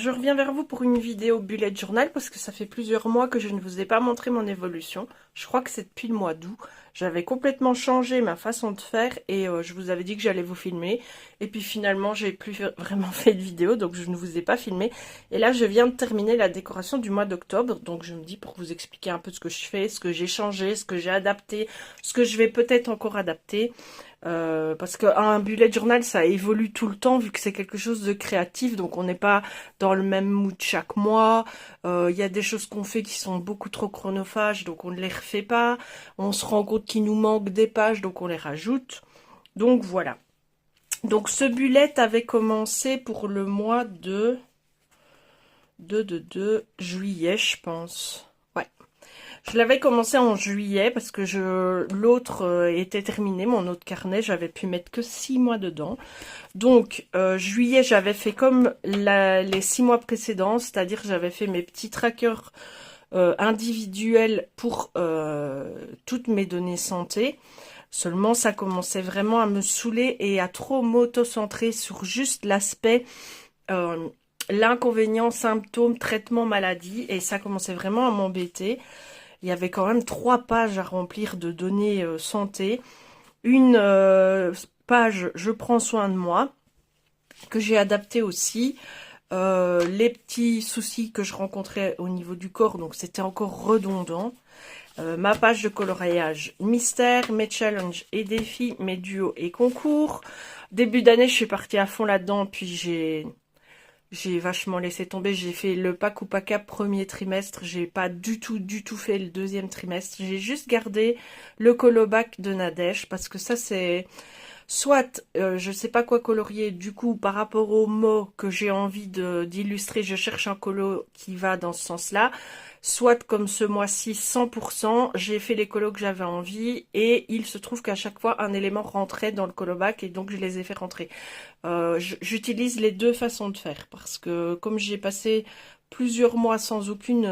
je reviens vers vous pour une vidéo bullet journal parce que ça fait plusieurs mois que je ne vous ai pas montré mon évolution. Je crois que c'est depuis le mois d'août. J'avais complètement changé ma façon de faire et je vous avais dit que j'allais vous filmer. Et puis finalement, j'ai plus vraiment fait de vidéo, donc je ne vous ai pas filmé. Et là, je viens de terminer la décoration du mois d'octobre. Donc je me dis pour vous expliquer un peu ce que je fais, ce que j'ai changé, ce que j'ai adapté, ce que je vais peut-être encore adapter. Parce qu'un bullet journal ça évolue tout le temps vu que c'est quelque chose de créatif, donc on n'est pas dans le même mood chaque mois. Il y a des choses qu'on fait qui sont beaucoup trop chronophages, donc on ne les refait pas. On se rend compte qu'il nous manque des pages, donc on les rajoute. Donc voilà. Donc ce bullet avait commencé pour le mois de juillet, je pense. Ouais. Je l'avais commencé en juillet parce que l'autre était terminé, mon autre carnet, j'avais pu mettre que 6 mois dedans. Donc juillet, j'avais fait comme les 6 mois précédents, c'est-à-dire j'avais fait mes petits trackers individuels pour toutes mes données santé. Seulement, ça commençait vraiment à me saouler et à trop m'auto-centrer sur juste l'aspect l'inconvénient, symptômes, traitement, maladie, et ça commençait vraiment à m'embêter. Il y avait quand même 3 pages à remplir de données santé. Une page, je prends soin de moi, que j'ai adapté aussi. Les petits soucis que je rencontrais au niveau du corps, donc c'était encore redondant. Ma page de coloriage mystère, mes challenges et défis, mes duos et concours. Début d'année, je suis partie à fond là-dedans, puis j'ai vachement laissé tomber. J'ai fait le pack ou pack premier trimestre. J'ai pas du tout fait le deuxième trimestre. J'ai juste gardé le colobac de Nadège parce que ça c'est soit je sais pas quoi colorier. Du coup, par rapport aux mots que j'ai envie d'illustrer, je cherche un colo qui va dans ce sens-là. Soit comme ce mois-ci 100%, j'ai fait les colos que j'avais envie et il se trouve qu'à chaque fois un élément rentrait dans le colobac et donc je les ai fait rentrer. J'utilise les deux façons de faire parce que comme j'ai passé plusieurs mois sans aucune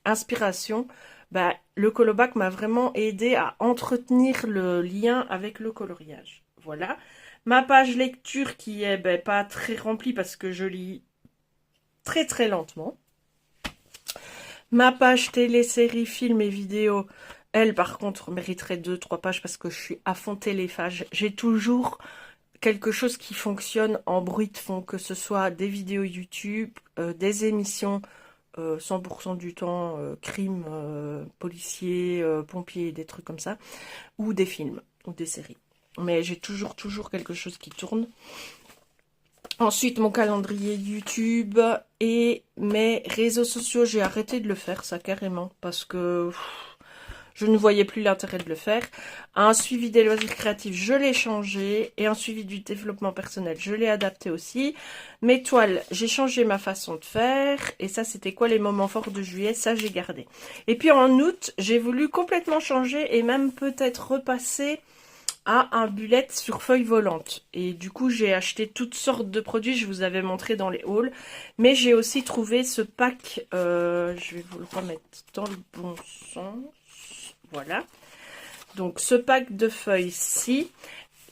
inspiration, bah, le colobac m'a vraiment aidé à entretenir le lien avec le coloriage. Voilà. Ma page lecture qui est pas très remplie parce que je lis très très lentement. Ma page télé, séries, films et vidéos, elle par contre mériterait 2-3 pages parce que je suis à fond téléphage. J'ai toujours quelque chose qui fonctionne en bruit de fond, que ce soit des vidéos YouTube, des émissions 100% du temps, crime, policier, pompier, des trucs comme ça, ou des films, ou des séries. Mais j'ai toujours quelque chose qui tourne. Ensuite, mon calendrier YouTube et mes réseaux sociaux, j'ai arrêté de le faire, ça carrément, parce que je ne voyais plus l'intérêt de le faire. Un suivi des loisirs créatifs, je l'ai changé. Et un suivi du développement personnel, je l'ai adapté aussi. Mes toiles, j'ai changé ma façon de faire. Et ça, c'était quoi les moments forts de juillet? Ça, j'ai gardé. Et puis en août, j'ai voulu complètement changer et même peut-être repasser à un bullet sur feuille volante. Et du coup, j'ai acheté toutes sortes de produits. Je vous avais montré dans les hauls. Mais j'ai aussi trouvé ce pack. Je vais vous le remettre dans le bon sens. Voilà. Donc ce pack de feuilles-ci,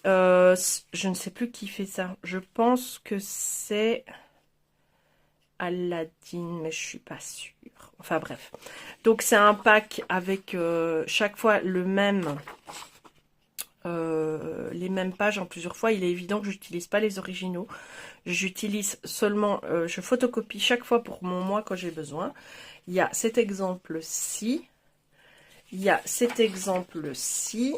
je ne sais plus qui fait ça. Je pense que c'est Aladdin, mais je suis pas sûre. Enfin bref. Donc c'est un pack avec chaque fois le même, les mêmes pages en plusieurs fois. Il est évident que j'utilise pas les originaux. J'utilise seulement, je photocopie chaque fois pour mon mois quand j'ai besoin. Il y a cet exemple-ci. Il y a cet exemple-ci.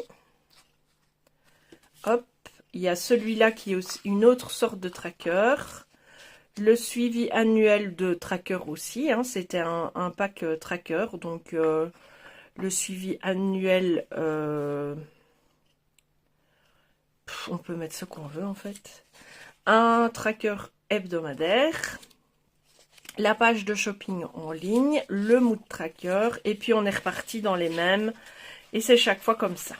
Hop. Il y a celui-là qui est aussi une autre sorte de tracker. Le suivi annuel de tracker aussi. Hein, c'était un pack tracker. Donc, le suivi annuel, on peut mettre ce qu'on veut en fait. Un tracker hebdomadaire. La page de shopping en ligne, le mood tracker, et puis on est reparti dans les mêmes, et c'est chaque fois comme ça.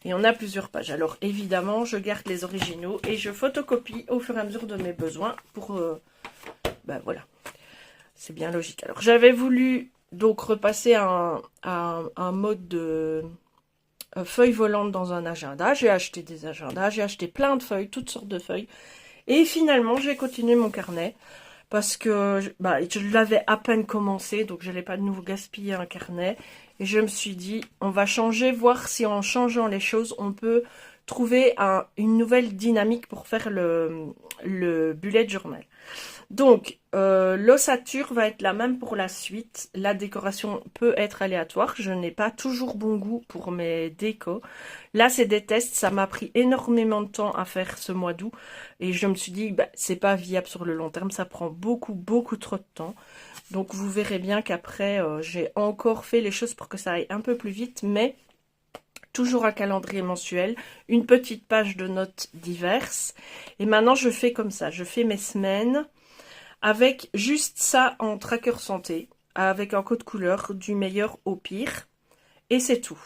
Et on a plusieurs pages. Alors évidemment, je garde les originaux et je photocopie au fur et à mesure de mes besoins pour... ben voilà, c'est bien logique. Alors j'avais voulu donc repasser à un mode de feuille volante dans un agenda. J'ai acheté des agendas, j'ai acheté plein de feuilles, toutes sortes de feuilles. Et finalement, j'ai continué mon carnet. parce que bah, je l'avais à peine commencé, donc je n'allais pas de nouveau gaspiller un carnet. Et je me suis dit, on va changer, voir si en changeant les choses, on peut trouver une nouvelle dynamique pour faire le bullet journal. Donc, l'ossature va être la même pour la suite. La décoration peut être aléatoire. Je n'ai pas toujours bon goût pour mes décos. Là, c'est des tests. Ça m'a pris énormément de temps à faire ce mois d'août. Et je me suis dit, bah, c'est pas viable sur le long terme. Ça prend beaucoup, beaucoup trop de temps. Donc, vous verrez bien qu'après, j'ai encore fait les choses pour que ça aille un peu plus vite. Mais toujours un calendrier mensuel, une petite page de notes diverses. Et maintenant, je fais comme ça. Je fais mes semaines avec juste ça en tracker santé, avec un code couleur du meilleur au pire, et c'est tout.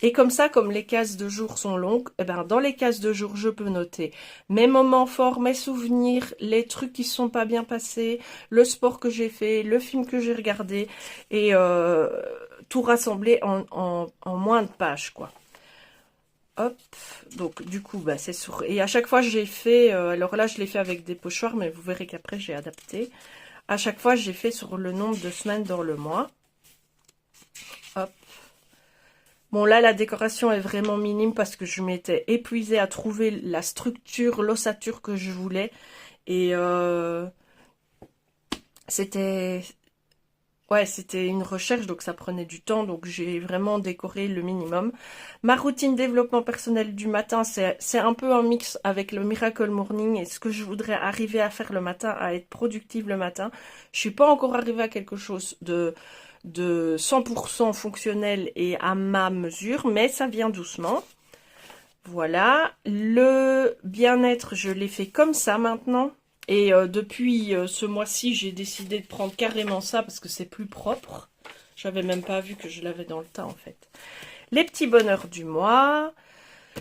Et comme ça, comme les cases de jour sont longues, eh ben dans les cases de jour, je peux noter mes moments forts, mes souvenirs, les trucs qui ne sont pas bien passés, le sport que j'ai fait, le film que j'ai regardé, et tout rassemblé en moins de pages, quoi. Hop, donc du coup, bah, c'est sur... Et à chaque fois, j'ai fait... alors là, je l'ai fait avec des pochoirs, mais vous verrez qu'après, j'ai adapté. À chaque fois, j'ai fait sur le nombre de semaines dans le mois. Hop. Bon, là, la décoration est vraiment minime parce que je m'étais épuisée à trouver la structure, l'ossature que je voulais. Et c'était... Ouais, c'était une recherche, donc ça prenait du temps, donc j'ai vraiment décoré le minimum. Ma routine développement personnel du matin, c'est un peu un mix avec le Miracle Morning et ce que je voudrais arriver à faire le matin, à être productive le matin. Je suis pas encore arrivée à quelque chose de 100% fonctionnel et à ma mesure, mais ça vient doucement. Voilà, le bien-être, je l'ai fait comme ça maintenant. Et depuis ce mois-ci, j'ai décidé de prendre carrément ça parce que c'est plus propre. J'avais même pas vu que je l'avais dans le tas en fait. Les petits bonheurs du mois,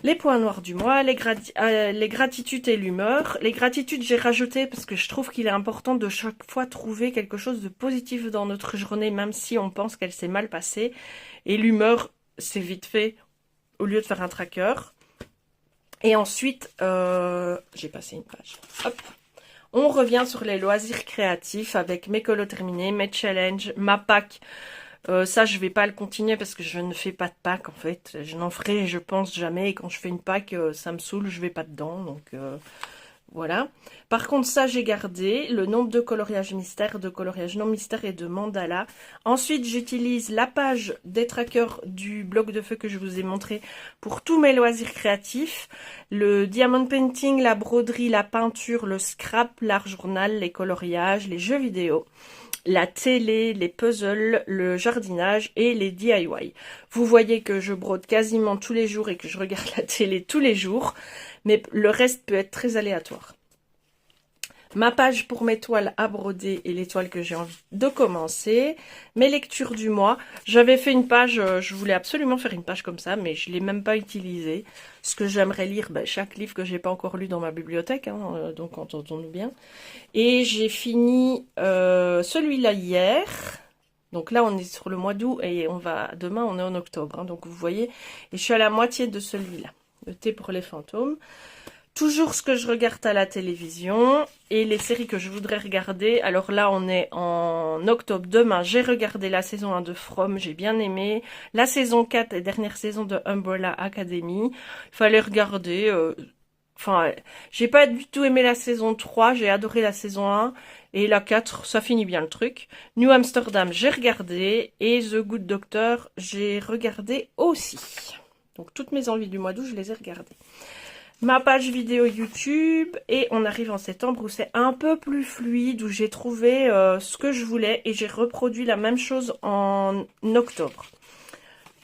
les points noirs du mois, les gratitudes et l'humeur. Les gratitudes, j'ai rajouté parce que je trouve qu'il est important de chaque fois trouver quelque chose de positif dans notre journée, même si on pense qu'elle s'est mal passée. Et l'humeur, c'est vite fait au lieu de faire un tracker. Et ensuite, j'ai passé une page. Hop. On revient sur les loisirs créatifs avec mes colos terminés, mes challenges, ma pack. Ça, je vais pas le continuer parce que je ne fais pas de pack en fait. Je n'en ferai, je pense, jamais. Et quand je fais une pack, ça me saoule, je vais pas dedans. Donc voilà. Par contre, ça, j'ai gardé le nombre de coloriages mystères, de coloriages non mystères et de mandala. Ensuite, j'utilise la page des trackers du bloc de feu que je vous ai montré pour tous mes loisirs créatifs. Le diamond painting, la broderie, la peinture, le scrap, l'art journal, les coloriages, les jeux vidéo, la télé, les puzzles, le jardinage et les DIY. Vous voyez que je brode quasiment tous les jours et que je regarde la télé tous les jours, mais le reste peut être très aléatoire. Ma page pour mes toiles à broder et les toiles que j'ai envie de commencer. Mes lectures du mois. J'avais fait une page, je voulais absolument faire une page comme ça, mais je ne l'ai même pas utilisée. Ce que j'aimerais lire, chaque livre que j'ai pas encore lu dans ma bibliothèque, hein, donc entendons-nous bien. Et j'ai fini celui-là hier. Donc là, on est sur le mois d'août et demain, on est en octobre. Hein, donc vous voyez, et je suis à la moitié de celui-là. Le thé pour les fantômes. Toujours ce que je regarde à la télévision et les séries que je voudrais regarder. Alors là, on est en octobre. Demain, j'ai regardé la saison 1 de From, j'ai bien aimé. La saison 4 et dernière saison de Umbrella Academy. Il fallait regarder. Enfin, j'ai pas du tout aimé la saison 3, j'ai adoré la saison 1. Et la 4, ça finit bien le truc. New Amsterdam, j'ai regardé. Et The Good Doctor, j'ai regardé aussi. Donc toutes mes envies du mois d'août, je les ai regardées. Ma page vidéo YouTube et on arrive en septembre où c'est un peu plus fluide, où j'ai trouvé ce que je voulais et j'ai reproduit la même chose en octobre.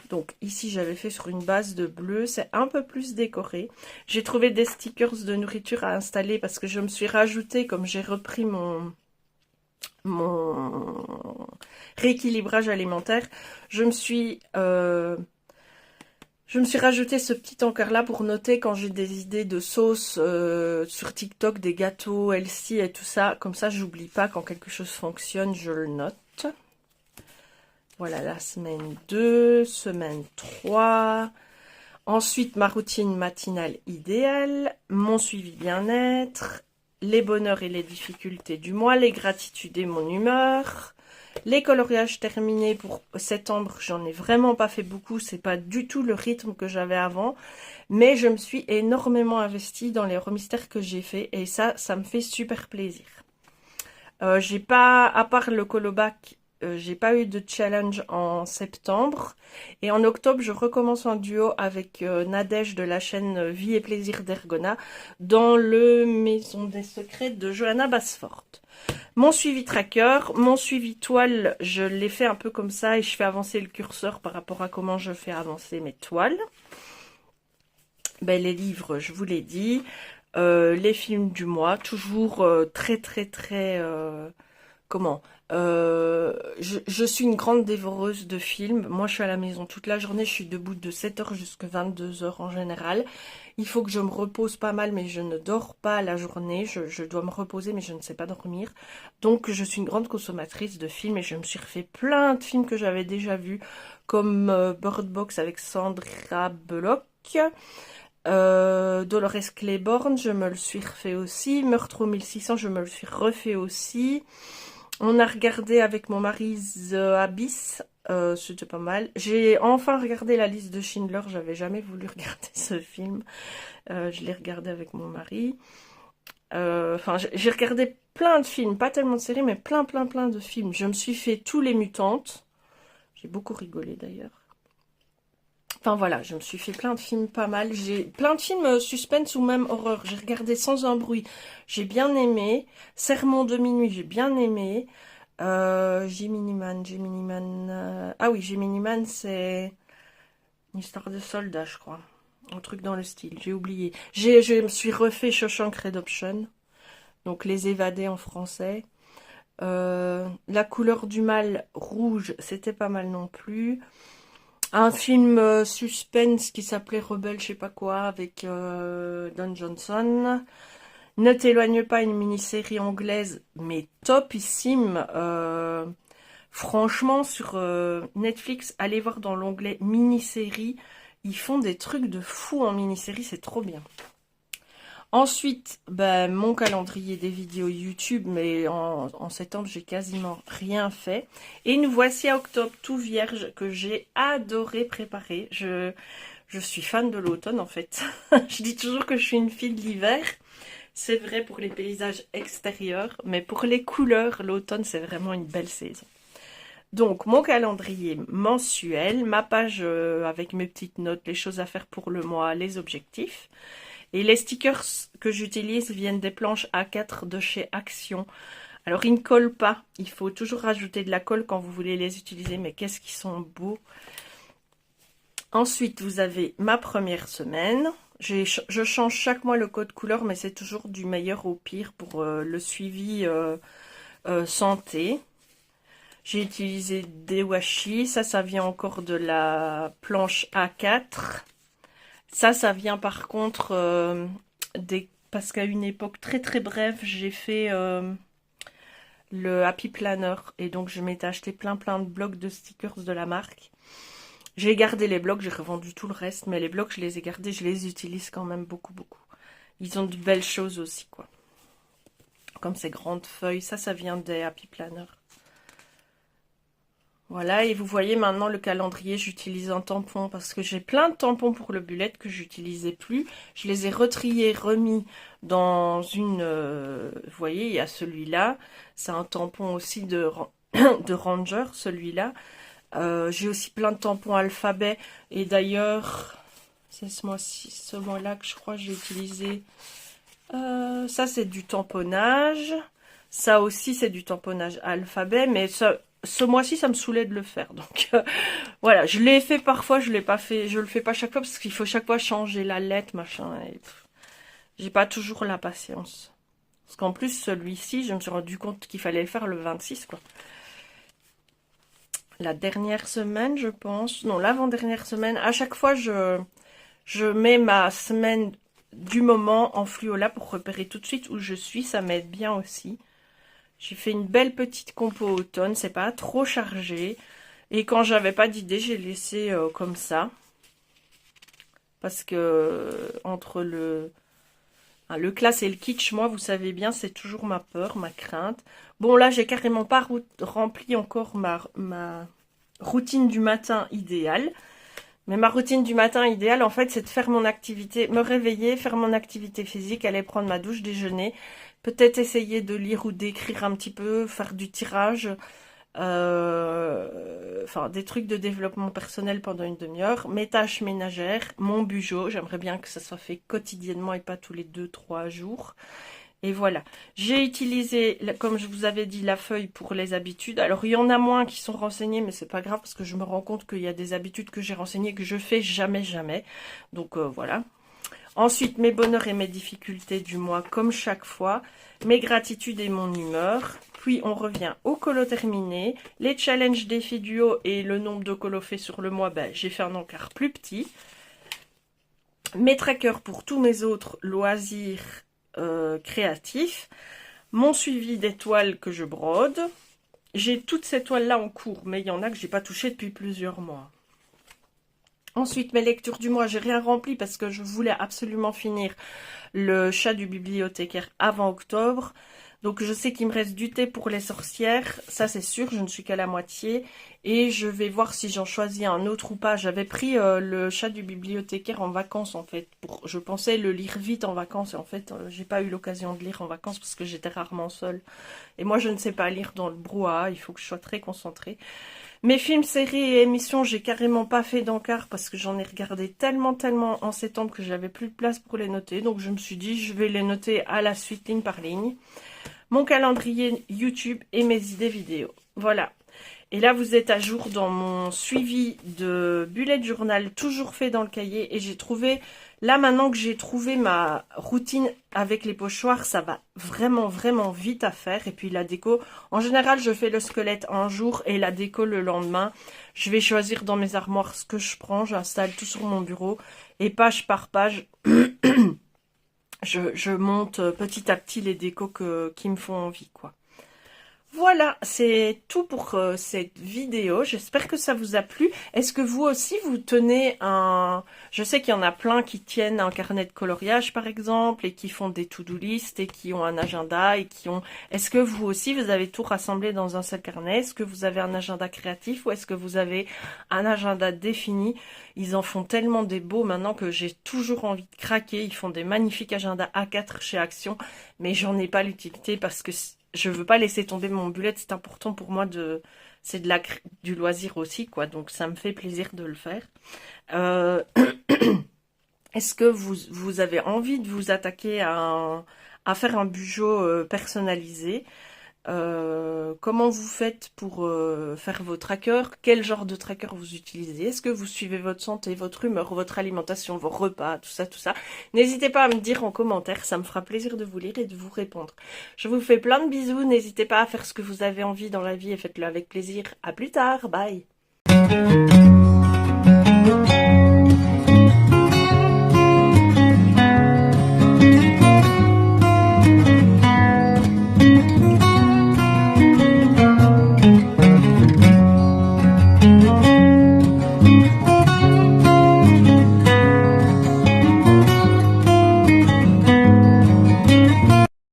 Donc ici j'avais fait sur une base de bleu, c'est un peu plus décoré. J'ai trouvé des stickers de nourriture à installer parce que je me suis rajouté, comme j'ai repris mon rééquilibrage alimentaire, je me suis rajouté ce petit encart là pour noter quand j'ai des idées de sauce sur TikTok, des gâteaux, healthy et tout ça. Comme ça, j'oublie pas quand quelque chose fonctionne, je le note. Voilà la semaine 2, semaine 3. Ensuite, ma routine matinale idéale, mon suivi bien-être, les bonheurs et les difficultés du mois, les gratitudes et mon humeur, les coloriages terminés pour septembre. J'en ai vraiment pas fait beaucoup, c'est pas du tout le rythme que j'avais avant, mais je me suis énormément investie dans les remystères que j'ai fait et ça me fait super plaisir. J'ai pas, à part le colobac, j'ai pas eu de challenge en septembre. Et en octobre, je recommence un duo avec Nadège de la chaîne Vie et Plaisir d'Ergona dans le Maison des Secrets de Johanna Basford. Mon suivi tracker, mon suivi toile, je l'ai fait un peu comme ça et je fais avancer le curseur par rapport à comment je fais avancer mes toiles. Ben, les livres, je vous l'ai dit. Les films du mois, toujours très comment je suis une grande dévoreuse de films. Moi, je suis à la maison toute la journée. Je suis debout de 7h jusqu'à 22h en général. Il faut que je me repose pas mal, mais je ne dors pas la journée. Je dois me reposer, mais je ne sais pas dormir. Donc, je suis une grande consommatrice de films et je me suis refait plein de films que j'avais déjà vus, comme Bird Box avec Sandra Bullock. Dolores Claiborne, je me le suis refait aussi. Meurtre au 1600, je me le suis refait aussi. On a regardé avec mon mari The Abyss, c'était pas mal. J'ai enfin regardé la liste de Schindler, j'avais jamais voulu regarder ce film. Je l'ai regardé avec mon mari. Enfin, j'ai regardé plein de films, pas tellement de séries, mais plein de films. Je me suis fait tous les Mutantes. J'ai beaucoup rigolé d'ailleurs. Enfin voilà, je me suis fait plein de films pas mal. J'ai plein de films suspense ou même horreur. J'ai regardé Sans un bruit, j'ai bien aimé. Sermon de minuit, j'ai bien aimé. Gemini Man. Ah oui, Gemini Man, c'est une histoire de soldat, je crois. Un truc dans le style, j'ai oublié. Je me suis refait Shawshank Redemption. Donc Les Évadés en français. La couleur du mal, rouge, c'était pas mal non plus. Un film suspense qui s'appelait Rebelle, je sais pas quoi, avec Don Johnson. Ne t'éloigne pas, une mini-série anglaise, mais topissime. Franchement, sur Netflix, allez voir dans l'onglet mini-série. Ils font des trucs de fou en mini-série, c'est trop bien. Ensuite, ben, mon calendrier des vidéos YouTube, mais en septembre, j'ai quasiment rien fait. Et nous voici à octobre, tout vierge, que j'ai adoré préparer. Je suis fan de l'automne, en fait. Je dis toujours que je suis une fille de l'hiver. C'est vrai pour les paysages extérieurs, mais pour les couleurs, l'automne, c'est vraiment une belle saison. Donc, mon calendrier mensuel, ma page avec mes petites notes, les choses à faire pour le mois, les objectifs. Et les stickers que j'utilise viennent des planches A4 de chez Action. Alors, ils ne collent pas. Il faut toujours rajouter de la colle quand vous voulez les utiliser. Mais qu'est-ce qu'ils sont beaux. Ensuite, vous avez ma première semaine. Je change chaque mois le code couleur, mais c'est toujours du meilleur au pire pour le suivi santé. J'ai utilisé des washi. Ça vient encore de la planche A4. Ça vient par contre parce qu'à une époque très brève, j'ai fait le Happy Planner. Et donc, je m'étais acheté plein de blocs de stickers de la marque. J'ai gardé les blocs, j'ai revendu tout le reste. Mais les blocs, je les ai gardés, je les utilise quand même beaucoup. Ils ont de belles choses aussi, quoi. Comme ces grandes feuilles. Ça vient des Happy Planner. Voilà, et vous voyez maintenant le calendrier, j'utilise un tampon parce que j'ai plein de tampons pour le bullet que j'utilisais plus. Je les ai retriés, remis dans une... vous voyez, il y a celui-là. C'est un tampon aussi de Ranger, celui-là. J'ai aussi plein de tampons alphabet. Et d'ailleurs, c'est ce mois-là que je crois que j'ai utilisé... ça, c'est du tamponnage. Ça aussi, c'est du tamponnage alphabet, mais ça... Ce mois-ci, ça me saoulait de le faire. Donc, voilà. Je l'ai fait parfois, je l'ai pas fait. Je le fais pas chaque fois parce qu'il faut chaque fois changer la lettre, machin. J'ai pas toujours la patience. Parce qu'en plus, celui-ci, je me suis rendu compte qu'il fallait le faire le 26, quoi. La dernière semaine, je pense. Non, l'avant-dernière semaine. À chaque fois, je mets ma semaine du moment en fluola pour repérer tout de suite où je suis. Ça m'aide bien aussi. J'ai fait une belle petite compo automne, c'est pas trop chargé. Et quand j'avais pas d'idée, j'ai laissé comme ça. Parce que entre Ah, le classe et le kitsch, moi, vous savez bien, c'est toujours ma peur, ma crainte. Bon, là, j'ai carrément pas rempli encore ma routine du matin idéale. Mais ma routine du matin idéale, en fait, c'est de faire mon activité, me réveiller, faire mon activité physique, aller prendre ma douche, déjeuner, peut-être essayer de lire ou d'écrire un petit peu, faire du tirage, enfin des trucs de développement personnel pendant une demi-heure, mes tâches ménagères, mon bugeot, j'aimerais bien que ça soit fait quotidiennement et pas tous les 2-3 jours. Et voilà, j'ai utilisé, comme je vous avais dit, la feuille pour les habitudes. Alors, il y en a moins qui sont renseignées, mais c'est pas grave parce que je me rends compte qu'il y a des habitudes que j'ai renseignées que je fais jamais. Donc, voilà. Ensuite, mes bonheurs et mes difficultés du mois, comme chaque fois. Mes gratitudes et mon humeur. Puis, on revient au colo terminé. Les challenges défis duo et le nombre de colos faits sur le mois, ben, j'ai fait un encart plus petit. Mes trackers pour tous mes autres loisirs créatif, mon suivi des toiles que je brode. J'ai toutes ces toiles là en cours, mais il y en a que j'ai pas touché depuis plusieurs mois. Ensuite, mes lectures du mois, j'ai rien rempli parce que je voulais absolument finir le chat du bibliothécaire avant octobre. Donc je sais qu'il me reste du thé pour les sorcières, ça c'est sûr, je ne suis qu'à la moitié. Et je vais voir si j'en choisis un autre ou pas. J'avais pris le chat du bibliothécaire en vacances en fait. Je pensais le lire vite en vacances et en fait j'ai pas eu l'occasion de lire en vacances parce que j'étais rarement seule. Et moi je ne sais pas lire dans le brouhaha, il faut que je sois très concentrée. Mes films, séries et émissions, j'ai carrément pas fait d'encart parce que j'en ai regardé tellement en septembre que j'avais plus de place pour les noter. Donc je me suis dit je vais les noter à la suite ligne par ligne. Mon calendrier YouTube et mes idées vidéo. Voilà. Et là, vous êtes à jour dans mon suivi de bullet journal, toujours fait dans le cahier. Et j'ai trouvé, là maintenant que j'ai trouvé ma routine avec les pochoirs, ça va vraiment vite à faire. Et puis la déco, en général, je fais le squelette un jour et la déco le lendemain. Je vais choisir dans mes armoires ce que je prends. J'installe tout sur mon bureau. Et page par page... Je monte petit à petit les décos qui me font envie, quoi. Voilà, c'est tout pour cette vidéo. J'espère que ça vous a plu. Est-ce que vous aussi, vous tenez un... Je sais qu'il y en a plein qui tiennent un carnet de coloriage, par exemple, et qui font des to-do list, et qui ont un agenda, et qui ont... Est-ce que vous aussi, vous avez tout rassemblé dans un seul carnet? Est-ce que vous avez un agenda créatif, ou est-ce que vous avez un agenda défini? Ils en font tellement des beaux maintenant que j'ai toujours envie de craquer. Ils font des magnifiques agendas A4 chez Action, mais j'en ai pas l'utilité parce que... Je veux pas laisser tomber mon bullet, c'est important pour moi c'est du loisir aussi, quoi. Donc ça me fait plaisir de le faire. Est-ce que vous avez envie de vous attaquer à faire un bugeot personnalisé? Comment vous faites pour faire vos trackers? Quel genre de tracker vous utilisez? Est-ce que vous suivez votre santé, votre humeur, votre alimentation, vos repas, tout ça? N'hésitez pas à me dire en commentaire, ça me fera plaisir de vous lire et de vous répondre. Je vous fais plein de bisous, n'hésitez pas à faire ce que vous avez envie dans la vie et faites-le avec plaisir. À plus tard, bye!